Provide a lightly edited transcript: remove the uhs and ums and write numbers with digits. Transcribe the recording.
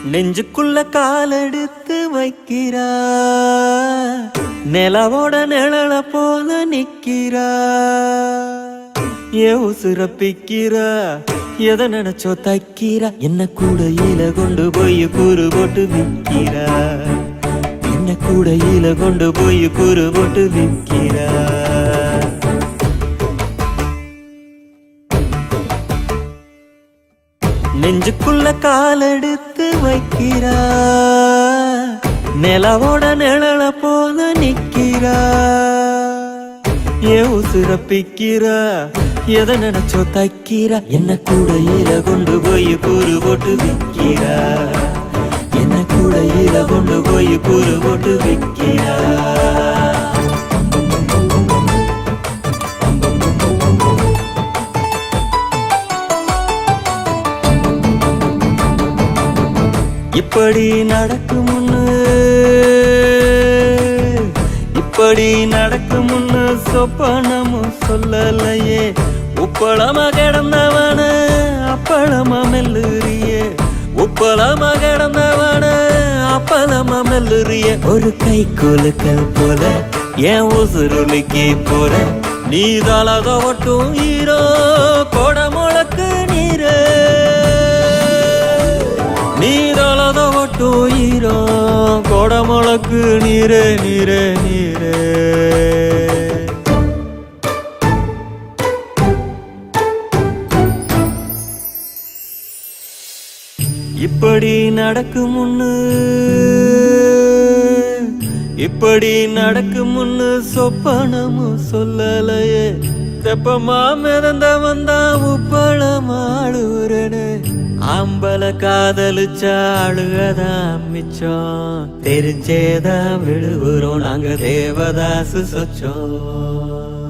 நெஞ்சுக்குள்ள காலெடுத்து வைக்கிறா, நிலவோட நிழல போல நிக்கிறா, ஏ உசுரப்பிக்கிறா, எதை நினைச்சோ தைக்கிறா, என்ன கூடையில கொண்டு போய் கூறு போட்டு விக்கிறா, என்ன கூடையில கொண்டு போய் கூறு போட்டு விக்கிறா. நெஞ்சுக்குள்ள காலெடுத்து வைக்கிறா, நிலவோட நிழல போல நிக்கிறா, ஏ உசுரப்பிக்கிறா, எதை நினைச்சோ தைக்கிறா, என்ன கூடையில கொண்டு போய் கூறு போட்டு விக்கிறா, என்ன கூடையில கொண்டு போய் கூறு போட்டு விக்கிறா. இப்படி நடக்குமுன்னு, இப்படி நடக்குமுன்னு சொப்பனமும் சொல்லலையே, உப்பளமா கிடந்தவன அப்பளமா மெல்லுறியே, உப்பளமா கிடந்தவன அப்பளமா மெல்லுறியே, ஒரு கை கொலுக்கல் போல என் உசுருளிக்கு போற, நீ தலத ஒட்டும் ஈரோ கொட முழக்கு நீரே, நீ தலத ஒட்டும் ஈரோ கொட முழக்கு நீரே நீரே நீரே. இப்படி நடக்குமுன்னு, இப்படி நடக்குமுன்னு சொப்பனமும் சொல்லலையே, தெப்பமா மிதந்த வந்தா உப்பளமாடுறனே, ஆம்பல காதலிச்சா அழுகதான் மிச்சம், தெரிஞ்சேதான் விழுவுறோம் நாங்க தேவதாசு சொச்சோம்.